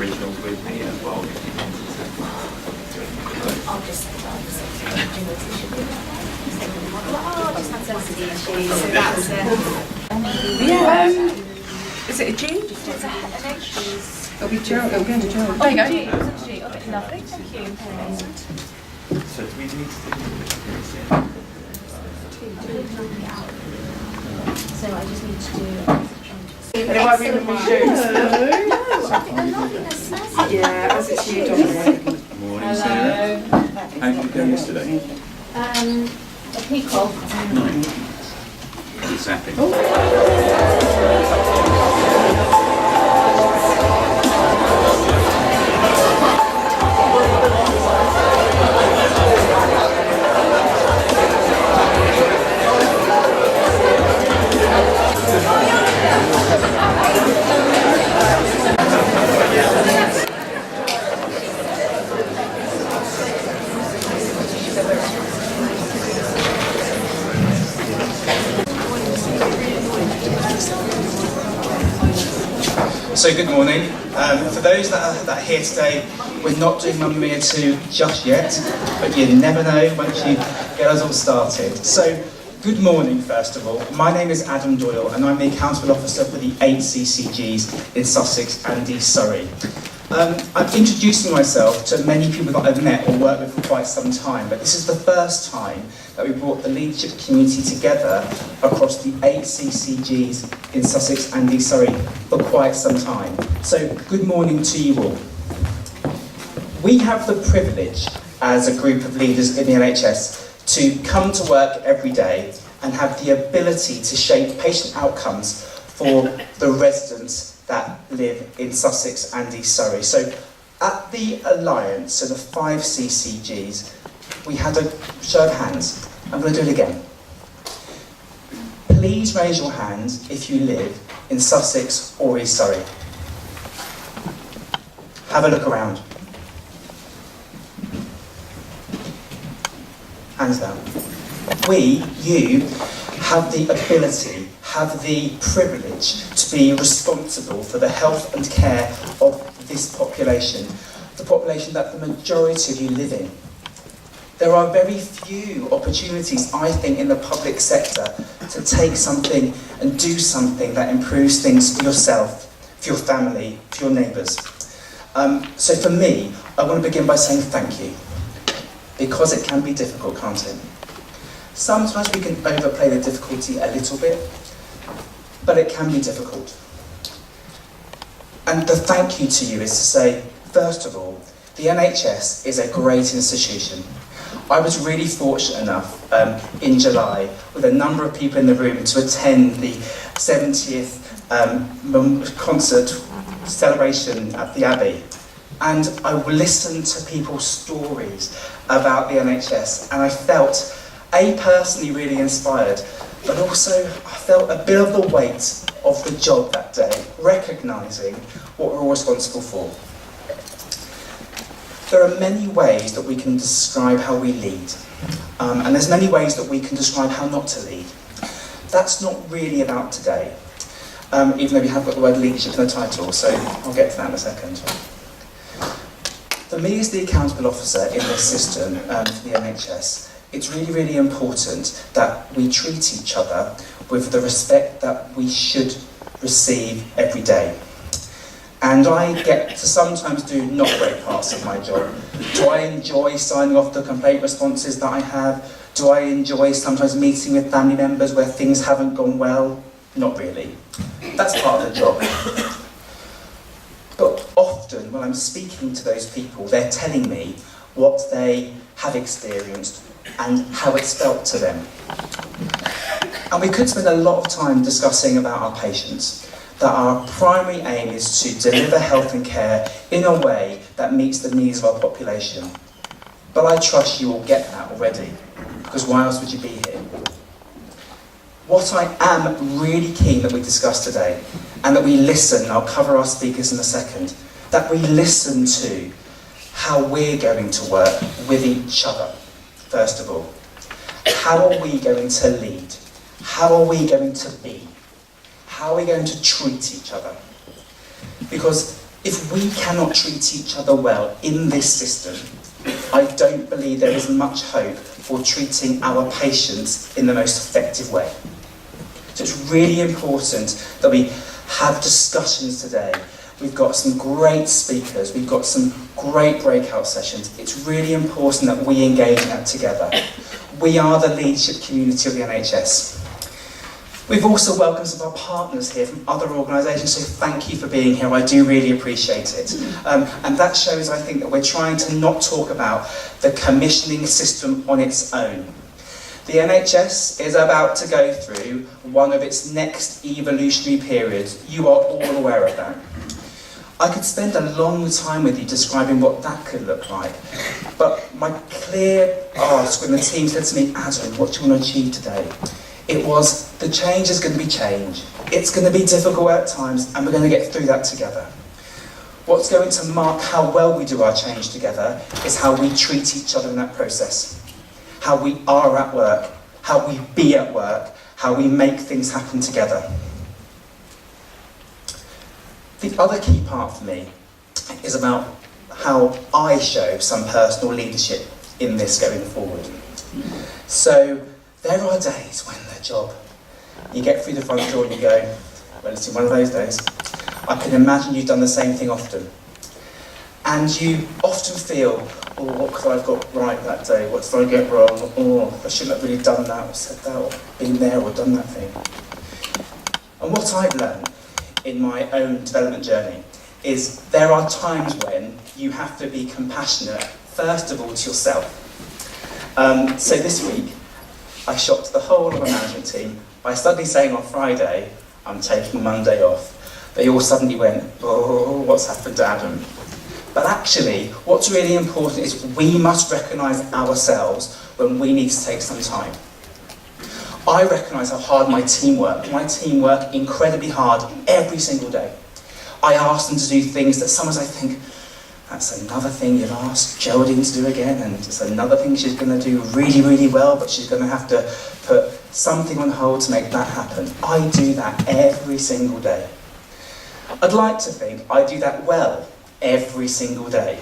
originals with me as well if you wanted to. I'll just say that. Oh, just had sensitive issues, so that's Is it a G? it's an H. It'll be Joe. It'll go into Joe. There you go. G. It was a G. Okay, lovely. Thank you. So do we need to So I just need to do. And it might be with my shoes. Yeah, as it's you, Dominic. Morning, Sarah. How did you go yesterday? A peacock. Zapping. So good morning. For those that are here today, we're not doing Mamma Mia 2 just yet, but you never know once you get us all started. So good morning, first of all. My name is Adam Doyle, and I'm the Accountable Officer for the 8 CCGs in Sussex and East Surrey. I'm introducing myself to many people that I've met or worked with for quite some time, but this is the first time that we brought the leadership community together across the 8 CCGs in Sussex and East Surrey for quite some time. So good morning to you all. We have the privilege as a group of leaders in the NHS to come to work every day and have the ability to shape patient outcomes for the residents that live in Sussex and East Surrey. So at the Alliance, so the 5 CCGs, we had a show of hands. I'm going to do it again. Please raise your hand if you live in Sussex or East Surrey. Have a look around. Hands down. You, have the ability, have the privilege to be responsible for the health and care of this population, the population that the majority of you live in. There are very few opportunities, I think, in the public sector to take something and do something that improves things for yourself, for your family, for your neighbours. So for me, I want to begin by saying thank you, because it can be difficult, can't it? Sometimes we can overplay the difficulty a little bit, but it can be difficult. And the thank you to you is to say, first of all, the NHS is a great institution. I was really fortunate enough in July with a number of people in the room to attend the 70th concert celebration at the Abbey. And I listened to people's stories about the NHS, and I felt, personally really inspired, but also I felt a bit of the weight of the job that day, recognising what we're all responsible for. There are many ways that we can describe how we lead, and there's many ways that we can describe how not to lead. That's not really about today, even though we have got the word leadership in the title, so I'll get to that in a second. For me as the accountable officer in this system for the NHS, it's really, really important that we treat each other with the respect that we should receive every day. And I get to sometimes do not great parts of my job. Do I enjoy signing off the complaint responses that I have? Do I enjoy sometimes meeting with family members where things haven't gone well? Not really. That's part of the job. But often when I'm speaking to those people, they're telling me what they have experienced and how it's felt to them. And we could spend a lot of time discussing about our patients, that our primary aim is to deliver health and care in a way that meets the needs of our population. But I trust you all get that already, because why else would you be here? What I am really keen that we discuss today, and that we listen, and I'll cover our speakers in a second, that we listen to how we're going to work with each other, first of all. How are we going to lead? How are we going to be? How are we going to treat each other? Because If we cannot treat each other well in this system, I don't believe there is much hope for treating our patients in the most effective way. So it's really important that we have discussions today. We've got some great speakers, we've got some great breakout sessions. It's really important that we engage in that together. We are the leadership community of the NHS. We've also welcomed some of our partners here from other organisations, so thank you for being here. I do really appreciate it. And that shows, I think, that we're trying to not talk about the commissioning system on its own. The NHS is about to go through one of its next evolutionary periods. You are all aware of that. I could spend a long time with you describing what that could look like, but my clear ask when the team said to me, Adam, what do you want to achieve today? It was, the change is going to be change. It's going to be difficult at times, and we're going to get through that together. What's going to mark how well we do our change together is how we treat each other in that process. How we are at work, how we be at work, how we make things happen together. The other key part for me is about how I show some personal leadership in this going forward. So there are days when the job, you get through the front door and you go, well, it's one of those days. I can imagine you've done the same thing often. And you often feel, oh, what could I have got right that day? What did I get wrong? Oh, I shouldn't have really done that, or said that, or been there, or done that thing. And what I've learned in my own development journey is there are times when you have to be compassionate, first of all, to yourself. So this week, I shocked the whole of my management team by suddenly saying on Friday, I'm taking Monday off. They all suddenly went, oh, what's happened to Adam? But actually, what's really important is we must recognise ourselves when we need to take some time. I recognise how hard my team work. My team work incredibly hard every single day. I ask them to do things that sometimes I think, that's another thing you've asked Geraldine to do again, and it's another thing she's going to do really, really well, but she's going to have to put something on hold to make that happen. I do that every single day. I'd like to think I do that well every single day.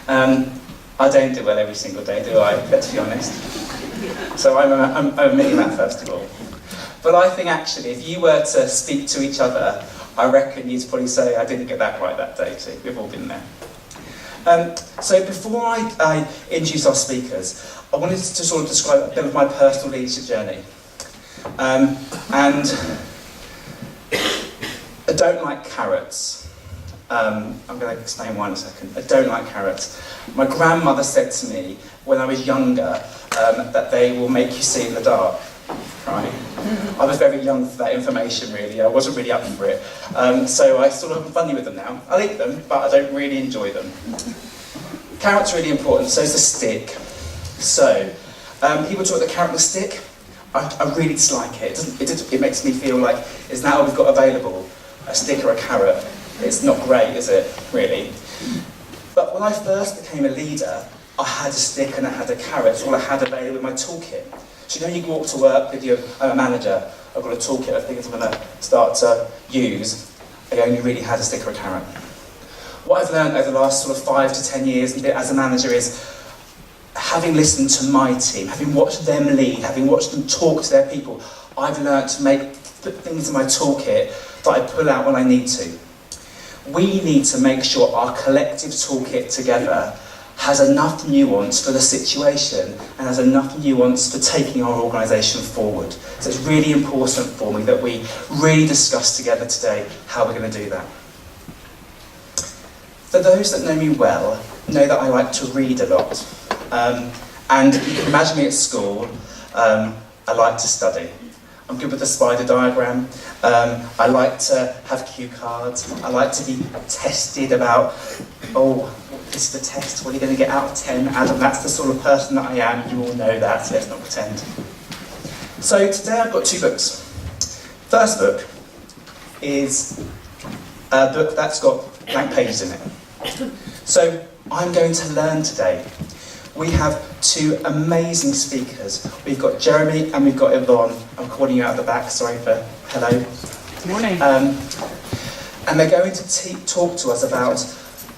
I don't do well every single day, do I? Let's be honest. So I'm admitting that first of all. But I think actually, if you were to speak to each other, I reckon you'd probably say, I didn't get that right that day too. We've all been there. So before I introduce our speakers, I wanted to sort of describe a bit of my personal leadership journey. And I don't like carrots. I'm going to explain why in a second. I don't like carrots. My grandmother said to me when I was younger that they will make you see in the dark. Right? I was very young for that information, really. I wasn't really up for it. So I sort of am funny with them now. I'll eat them, but I don't really enjoy them. Carrots are really important, so is the stick. So, people talk about the carrot and the stick. I really dislike it. It makes me feel like, is that all we've got available? A stick or a carrot? It's not great, is it, really? But when I first became a leader, I had a stick and I had a carrot. It's all I had available in my toolkit. So you know you walk to work with your manager, I've got a toolkit of things I'm going to start to use. I only really had a stick or a carrot. What I've learned over the last sort of 5 to 10 years as a manager is, having listened to my team, having watched them lead, having watched them talk to their people, I've learned to put things in my toolkit that I pull out when I need to. We need to make sure our collective toolkit together has enough nuance for the situation and has enough nuance for taking our organisation forward. So it's really important for me that we really discuss together today how we're going to do that. For those that know me well, know that I like to read a lot. And you can imagine me at school, I like to study. I'm good with the spider diagram. I like to have cue cards. I like to be tested about, oh, this is the test, what are you going to get out of 10? Adam, that's the sort of person that I am. You all know that, so let's not pretend. So today I've got 2 books. First book is a book that's got blank pages in it. So I'm going to learn today. We have 2 amazing speakers. We've got Jeremy and we've got Yvonne. I'm calling you out the back, sorry for hello. Good morning. And they're going to talk to us about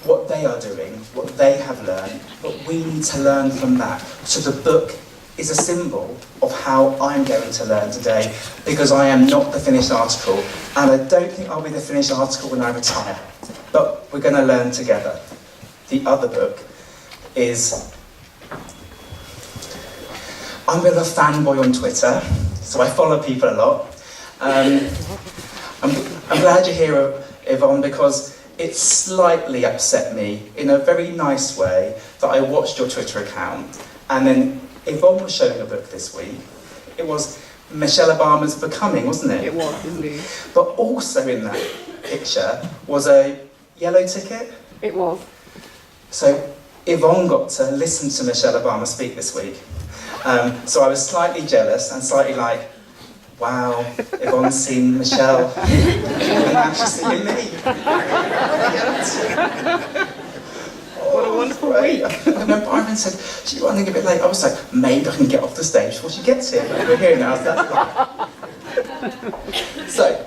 what they are doing, what they have learned, but we need to learn from that. So the book is a symbol of how I'm going to learn today, because I am not the finished article, and I don't think I'll be the finished article when I retire. But we're going to learn together. The other book is... I'm a bit of a fanboy on Twitter, so I follow people a lot. I'm glad you're here, Yvonne, because it slightly upset me in a very nice way that I watched your Twitter account, and then Yvonne was showing a book this week. It was Michelle Obama's Becoming, wasn't it? It was, indeed. But also in that picture was a yellow ticket. It was. So Yvonne got to listen to Michelle Obama speak this week. So I was slightly jealous and slightly like, wow, Yvonne's seen Michelle, and now she's seeing me. What a wonderful week. And when Byron said, she's running a bit late, I was like, maybe I can get off the stage before she gets here. But we're here now, so that's fine. So,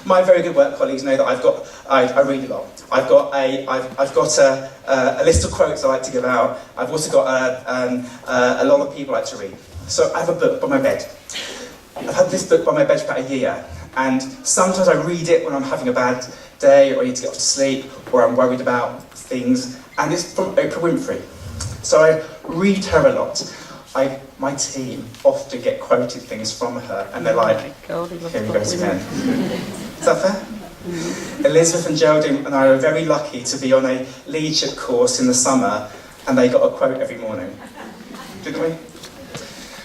my very good work colleagues know that I read a lot. I've got a list of quotes I like to give out. I've also got a lot of people I like to read. So I have a book by my bed. I've had this book by my bed for about a year, and sometimes I read it when I'm having a bad day, or I need to get off to sleep, or I'm worried about things, and it's from Oprah Winfrey. So I read her a lot. My team often get quoted things from her, and they're like, here he goes again. Is that fair? Elizabeth and Geraldine and I are very lucky to be on a leadership course in the summer, and they got a quote every morning. Didn't we?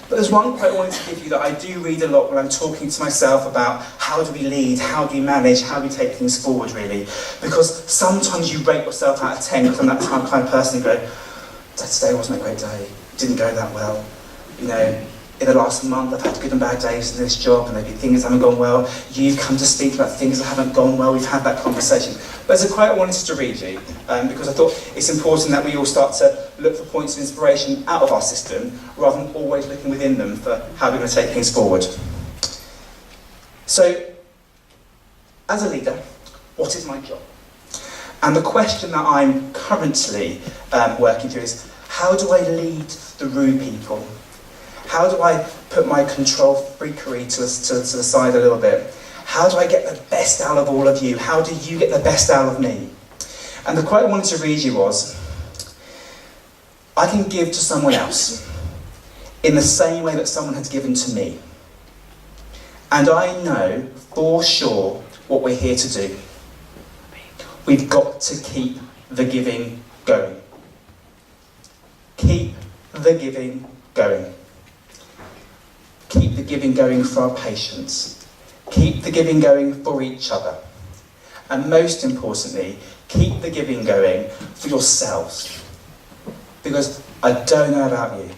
But there's one quote I wanted to give you that I do read a lot when I'm talking to myself about how do we lead, how do we manage, how do we take things forward, really. Because sometimes you rate yourself out of 10, because I'm that kind of person who go, today wasn't a great day, didn't go that well. You know, in the last month I've had good and bad days in this job, and maybe things haven't gone well. You've come to speak about things that haven't gone well, we've had that conversation. But there's a quote I wanted to read you, because I thought it's important that we all start to look for points of inspiration out of our system, rather than always looking within them for how we're going to take things forward. So, as a leader, what is my job? And the question that I'm currently working through is, how do I lead the Rue people? How do I put my control freakery to the side a little bit? How do I get the best out of all of you? How do you get the best out of me? And the quote I wanted to read you was, I can give to someone else in the same way that someone has given to me. And I know for sure what we're here to do. We've got to keep the giving going. Keep the giving going. Keep the giving going for our patients. Keep the giving going for each other. And most importantly, keep the giving going for yourselves. Because I don't know about you,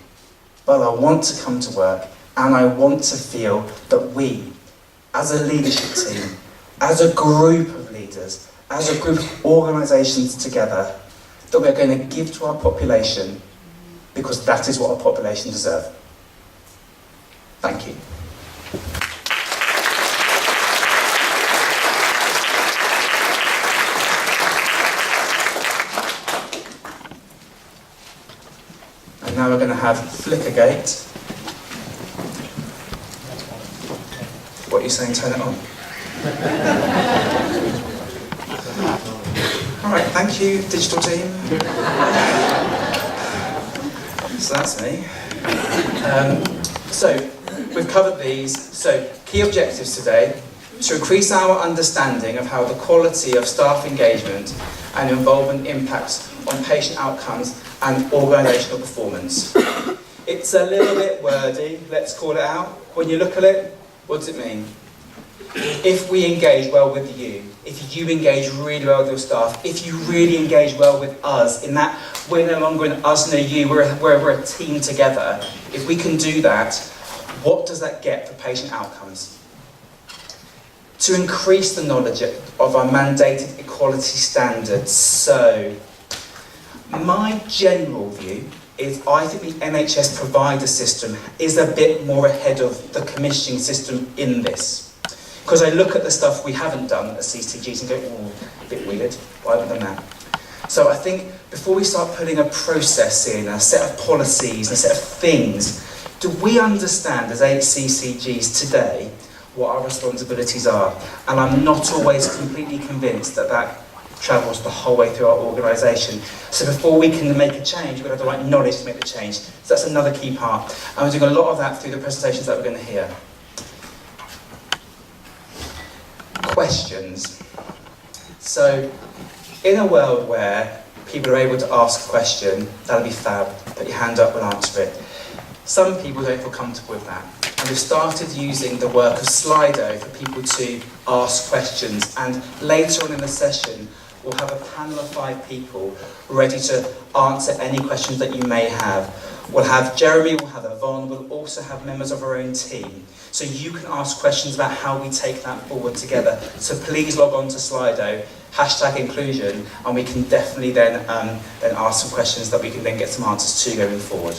but I want to come to work and I want to feel that we, as a leadership team, as a group of leaders, as a group of organisations together, that we're going to give to our population, because that is what our population deserve. Thank you. And now we're going to have Flickergate. What are you saying? Turn it on. All right, thank you, digital team. So that's me. So we've covered these. So key objectives today: to increase our understanding of how the quality of staff engagement and involvement impacts on patient outcomes and organisational performance. It's a little bit wordy, let's call it out. When you look at it, what does it mean? If we engage well with you, if you engage really well with your staff, if you really engage well with us, in that we're no longer an us and a you, we're a team together, if we can do that, what does that get for patient outcomes? To increase the knowledge of our mandated equality standards. So, my general view is I think the NHS provider system is a bit more ahead of the commissioning system in this. Because I look at the stuff we haven't done at CCGs and go, oh, a bit weird, why haven't we done that? So I think before we start putting a process in, a set of policies, a set of things, do we understand as HCCGs today what our responsibilities are? And I'm not always completely convinced that that travels the whole way through our organisation. So before we can make a change, we've got to have the right knowledge to make the change. So that's another key part. And we're doing a lot of that through the presentations that we're going to hear. Questions. So in a world where people are able to ask a question, that'll be fab. Put your hand up, we'll answer it. Some people don't feel comfortable with that. And we've started using the work of Slido for people to ask questions. And later on in the session, we'll have a panel of 5 people ready to answer any questions that you may have. We'll have Jeremy, we'll have Yvonne, we'll also have members of our own team. So you can ask questions about how we take that forward together. So please log on to Slido, #inclusion, and we can definitely then ask some questions that we can then get some answers to going forward.